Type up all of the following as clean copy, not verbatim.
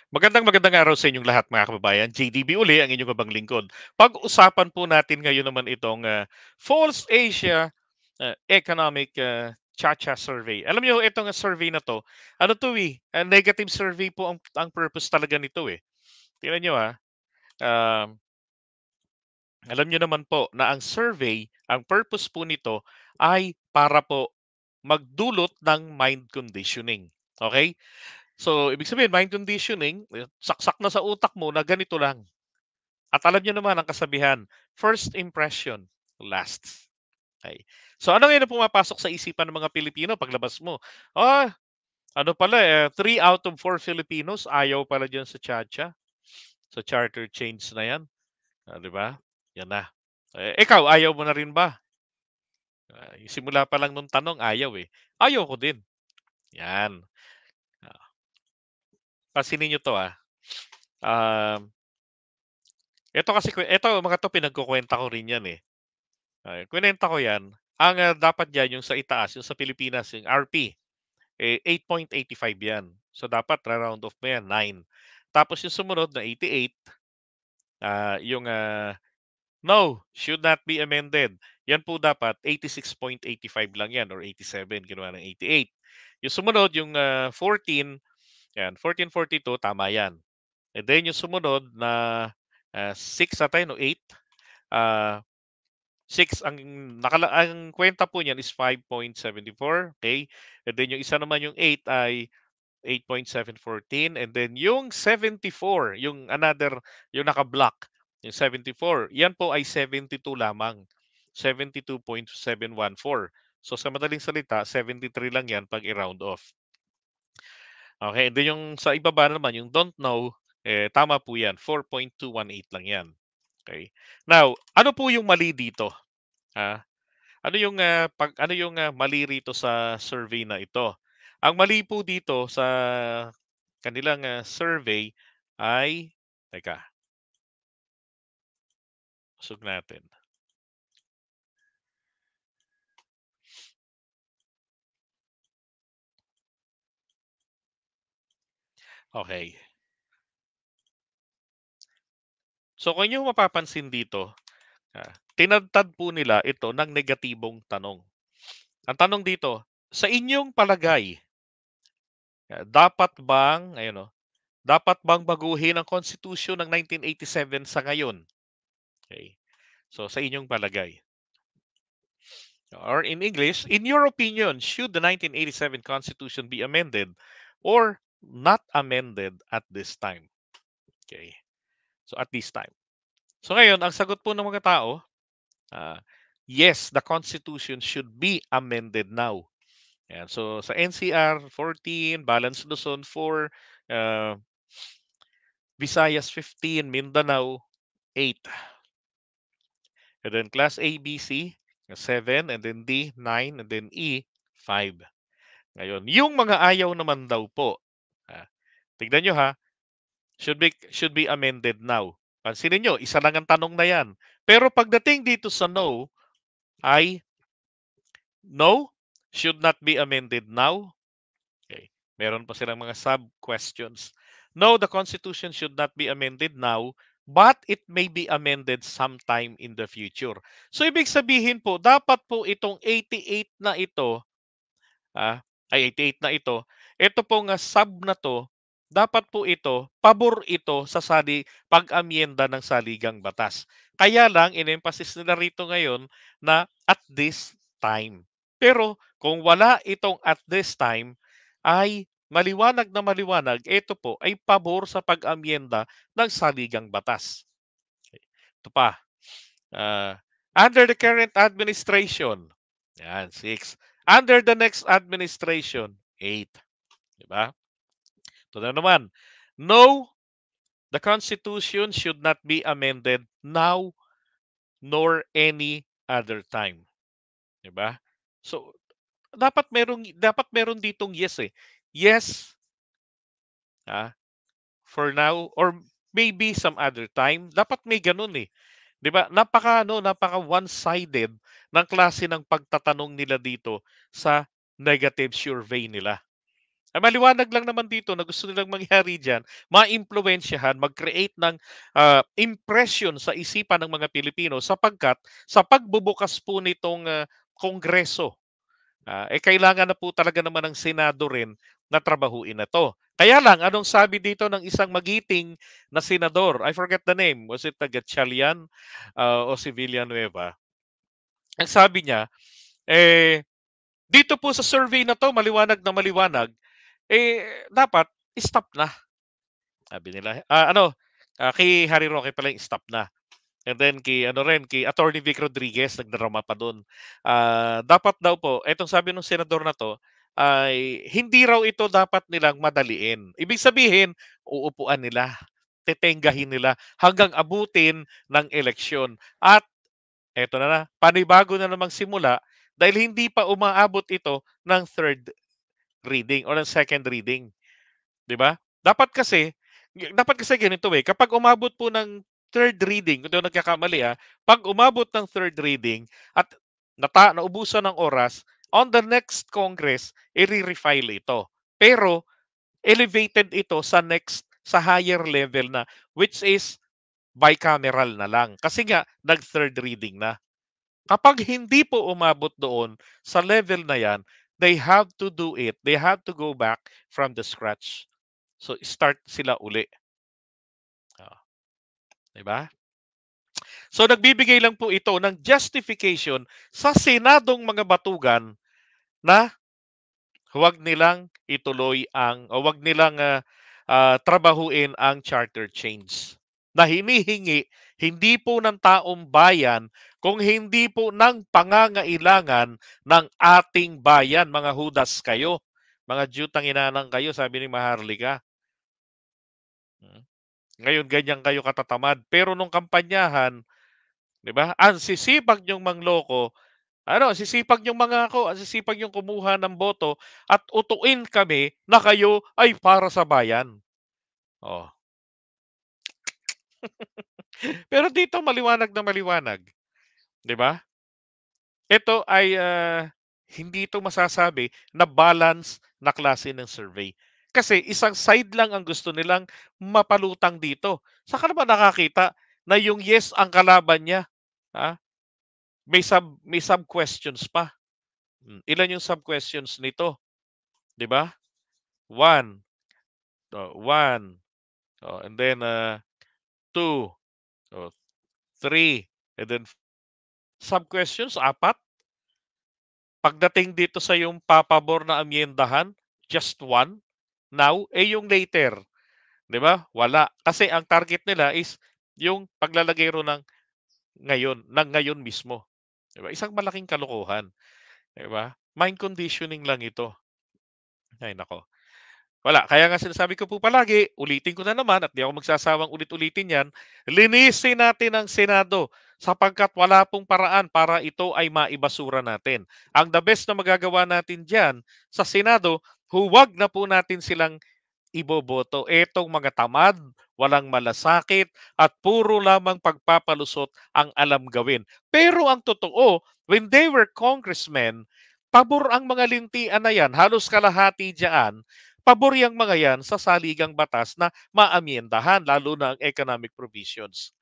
Magandang araw sa inyong lahat mga kababayan. JDB uli ang inyong abang lingkod. Pag-usapan po natin ngayon naman itong False Asia Economic Cha-Cha Survey. Alam niyo, itong survey na to, ano to negative survey po ang purpose talaga nito eh. Tingnan niyo um, alam niyo naman po na ang survey, ang purpose po nito ay para po magdulot ng mind conditioning. Okay? So, ibig sabihin, mind conditioning, saksak na sa utak mo na ganito lang. At alam niyo naman ang kasabihan, first impression lasts. Okay. So ano ngayon ang pumapasok sa isipan ng mga Pilipino paglabas mo? Ah, ano pala 3 out of 4 Filipinos ayaw pala diyan sa Chacha, sa charter chains na 'yan, 'di ba? 'Yan na. Ikaw ayaw mo na rin ba? Yung simula pa lang nung tanong ayaw eh. Ayaw ko din. 'Yan. Ah, pansinin niyo 'to Um, ito kasi ito mga 'to pinagkukuwenta ko rin 'yan eh. Kinuwenta ko 'yan, ang dapat diyan yung sa itaas, yung sa Pilipinas, yung RP, 8.85 'yan. So, dapat ra-round off mo 'yan, 9. Tapos yung sumunod na 88, yung, no, should not be amended. Yan po dapat 86.85 lang 'yan or 87, ginawa ng 88. Yung sumunod, yung, 14, 'yan, 1442, tama 'yan. And then yung sumunod na, 6 ata yun o 8, ah 6 ang kuwenta po niyan is 5.74, okay? And then yung isa naman yung 8 ay 8.714 and then yung 74, yung another yung naka-block, yung 74, yan po ay 72 lamang, 72.714. So sa madaling salita, 73 lang yan 'pag i-round off. Okay, and then yung sa ibaba naman, yung don't know, tama po yan, 4.218 lang yan, okay? Now, ano po yung mali dito, ah? Ano yung, mali rito sa survey na ito? Ang mali po dito sa kanilang, survey ay teka, busog natin. Okay. So, kung inyong mapapansin dito, tinadtad po nila ito ng negatibong tanong. Ang tanong dito, sa inyong palagay, dapat bang dapat bang baguhin ang Constitution ng 1987 sa ngayon? Okay. So, sa inyong palagay. Or in English, in your opinion, should the 1987 Constitution be amended or not amended at this time? Okay. So at this time. So ngayon, ang sagot po ng mga tao, ah, yes, the Constitution should be amended now. Ayan. So sa NCR 14, Balance Luzon 4, uh, Visayas 15, Mindanao 8. And then Class A, B, C 7, and then D 9, and then E 5. Ngayon, yung mga ayaw naman daw po, ah, tignan nyo should be amended now. Pansinin nyo, isa lang ang tanong na yan. Pero pagdating dito sa no, ay no, should not be amended now. Okay. Meron pa silang mga sub-questions. No, the Constitution should not be amended now, but it may be amended sometime in the future. So, ibig sabihin po, dapat po itong 88 na ito, ah, 88 na ito pong sub na 'to, dapat po ito, pabor ito sa pag-amyenda ng saligang batas. Kaya lang in-emphasize nila rito ngayon na at this time. Pero kung wala itong at this time, ay maliwanag na maliwanag, ito po ay pabor sa pag-amyenda ng saligang batas. Ito pa, under the current administration, yan, 6. Under the next administration, 8. Diba? Ito na naman. No, the Constitution should not be amended now nor any other time. Diba? So, dapat meron ditong yes eh. Yes, ah, for now or maybe some other time. Dapat may ganun eh. 'Di ba? Napaka one-sided ng klase ng pagtatanong nila dito sa negative survey nila. Ay maliwanag lang naman dito na gusto nilang mangyari diyan, maimpluwensyahan, mag-create ng, impression sa isipan ng mga Pilipino sapagkat sa pagbubukas po nitong, kongreso, kailangan na po talaga naman ng Senado rin na trabahuin na 'to. Kaya lang anong sabi dito ng isang magiting na senador, I forget the name, was it Gatchalian, o si Villanueva? Ang sabi niya, eh, dito po sa survey na 'to maliwanag, dapat stop na, sabi nila. Kay Harry Roque pala yung stop na. And then kay Attorney Vic Rodriguez nagdrama pa dun. Dapat daw po, etong sabi ng senador na 'to, ay hindi raw ito dapat nilang madaliin. Ibig sabihin, uupuan nila, tetenggahin nila hanggang abutin ng eleksyon. At eto na panibago na namang simula dahil hindi pa umaabot ito ng third reading or ng second reading. 'Di ba? Dapat kasi ganito, kapag umabot po ng third reading, kung di ako nagkakamali, 'pag umabot ng third reading at naubusan ng oras, on the next Congress, refile ito. Pero elevated ito sa higher level na, which is bicameral na lang. Kasi nga nag-third reading na. Kapag hindi po umabot doon sa level na 'yan, they have to go back from the scratch. So, start sila uli, oo, 'di ba? So, nagbibigay lang po ito ng justification sa senadong mga batugan na huwag nilang huwag nilang, trabahuin ang charter change na hinihingi hindi po ng taong bayan kung hindi po ng pangangailangan ng ating bayan. Mga hudas kayo, mga diyutang inanang kayo, sabi ni Maharlika. Hmm. Ngayon ganyan kayo katatamad. Pero nung kampanyahan, 'di ba? Ang sisipag niyong mangloko, ang sisipag niyong mangako, ang sisipag niyong kumuha ng boto at utuin kami na kayo ay para sa bayan. Oh. Pero dito maliwanag na maliwanag, 'di ba? Ito ay hindi ito masasabi na balance na klase ng survey. Kasi isang side lang ang gusto nilang mapalutang dito. Saka naman nakakita na yung yes ang kalaban niya. Ha? May sub-questions pa. Ilan yung sub-questions nito, 'di ba? One, one, and then, two, oh, three, and then sub-questions, apat. Pagdating dito sa yung papabor na amyendahan, just one. Now, yung later, 'di ba? Wala. Kasi ang target nila is yung paglalagay ro ng ngayon mismo, 'di ba? Isang malaking kalokohan, 'di ba? Mind conditioning lang ito. Ay nako. Wala, kaya nga sinasabi ko po palagi, ulitin ko na naman at di ako magsasawang ulit-ulitin 'yan, linisin natin ang Senado sapagkat wala pong paraan para ito ay maibasura natin. Ang the best na magagawa natin diyan sa Senado, huwag na po natin silang iboboto. Etong mga tamad, walang malasakit, at puro lamang pagpapalusot ang alam gawin. Pero ang totoo, when they were congressmen, pabor ang mga lintian na yan. Halos kalahati diyan, pabor yang mga yan sa saligang batas na maamyendahan, lalo na ang economic provisions.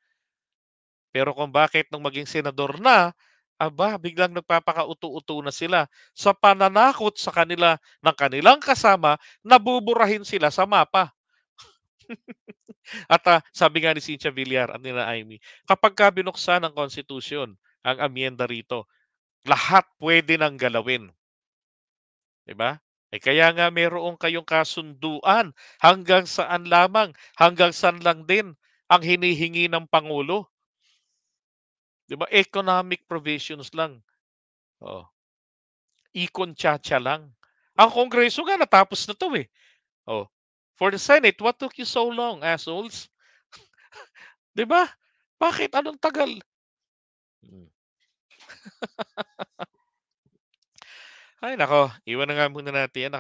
Pero kung bakit nung maging senador na, aba, biglang nagpapakauto-uto na sila sa pananakot sa kanila ng kanilang kasama, nabuburahin sila sa mapa. At sabi nga ni Cynthia Villar at nila Amy, kapag ka binuksan ng konstitusyon, ang amyenda rito, lahat pwede nang galawin. 'Di ba? Kaya nga meron kayong kasunduan hanggang saan lamang, hanggang saan lang din ang hinihingi ng Pangulo. 'Di ba? Economic provisions lang. Oh, ikon-tsa-tsa lang. Ang Kongreso nga natapos na 'to, eh. Oh, for the Senate, what took you so long, assholes? 'Di ba? Bakit anong tagal? Hmm. Ay nako, iwan na nga muna natin 'yan,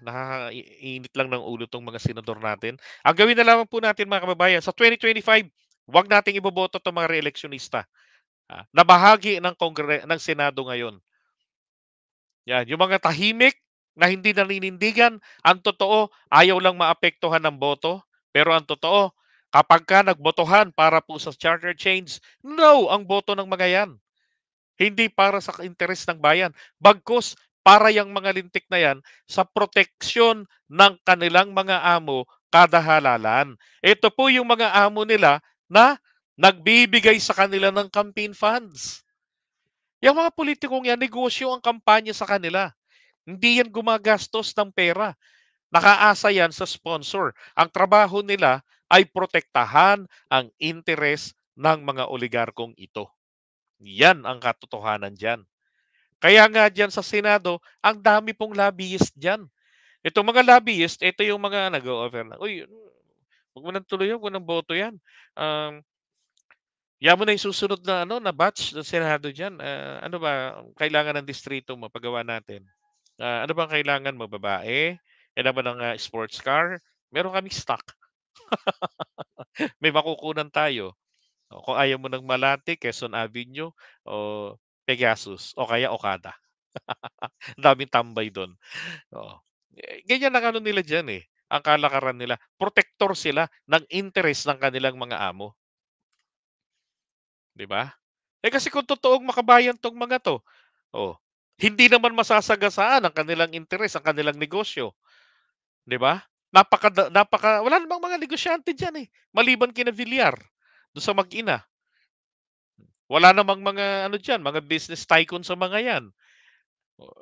nakakainit lang ng ulo 'tong mga senador natin. Ang gawin na lamang po natin mga kababayan, sa 2025, 'wag nating iboboto 'tong mga reeleksyonista, na bahagi ng Senado ngayon. 'Yan, yung mga tahimik, na hindi naninindigan. Ang totoo, ayaw lang maapektuhan ng boto. Pero ang totoo, kapag ka nagbotohan para po sa charter change, no ang boto ng mga yan. Hindi para sa interes ng bayan. Bagkus, para yung mga lintik na yan sa proteksyon ng kanilang mga amo kada halalan. Ito po yung mga amo nila na nagbibigay sa kanila ng campaign funds. Yung mga politikong yan, negosyo ang kampanya sa kanila. Hindi yan gumagastos ng pera. Nakaasa yan sa sponsor. Ang trabaho nila ay protektahan ang interes ng mga oligarkong ito. Yan ang katotohanan dyan. Kaya nga dyan sa Senado, ang dami pong lobbyist dyan. Itong mga lobbyist, ito yung mga nag-o-offer na, uy, huwag mo nang tuloy yan, huwag mo nang boto yan. Yan mo na yung susunod na, na batch ng Senado dyan. Ano ba, kailangan ng distrito mo, pagawa natin. Ano bang kailangan mo, babae? Kailangan ba ng sports car? Meron kami stock. May makukunan tayo. Kung ayaw mo ng Malate, Quezon Avenue, o Pegasus, o kaya Okada. Ang daming tambay doon. Oo. Ganyan ang ano nila diyan, eh, ang kalakaran nila. Protector sila ng interes ng kanilang mga amo, 'di ba? Eh, kasi kung totoong makabayan 'tong mga 'to, oh, hindi naman masasagasaan ang kanilang interes, ang kanilang negosyo, 'di ba? Wala namang mga negosyante diyan, eh, maliban kina Villar, do'n sa mag-ina. Wala namang mga ano diyan, mga business tycoon sa mga 'yan.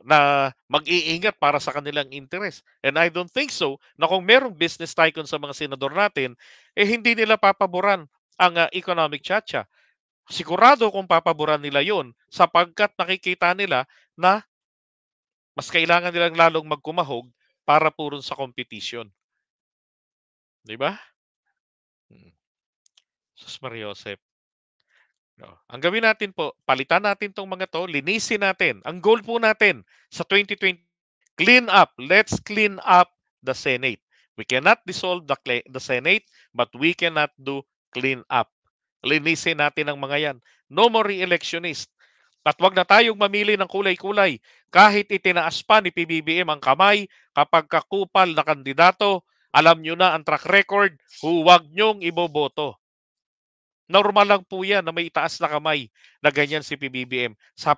Na mag-iingat para sa kanilang interes. And I don't think so na kung merong business tycoon sa mga senador natin, eh hindi nila papaboran ang economic tchatcha. Sigurado kung papaboran nila yon sapagkat nakikita nila na mas kailangan nilang lalong magkumahog para puro sa competition. Di ba? Mm. Sus Mariosep. No. Ang gawin natin po, palitan natin tong mga to, linisin natin. Ang goal po natin sa 2020, clean up. Let's clean up the Senate. We cannot dissolve the Senate, but we cannot do clean up. Linisin natin ang mga yan. No more re-electionist. At wag na tayong mamili ng kulay-kulay. Kahit itinaas pa ni PBBM ang kamay kapag kakupal na kandidato, alam nyo na ang track record, huwag nyong iboboto. Normal lang po yan na may itaas na kamay na ganyan si PBBM. Sa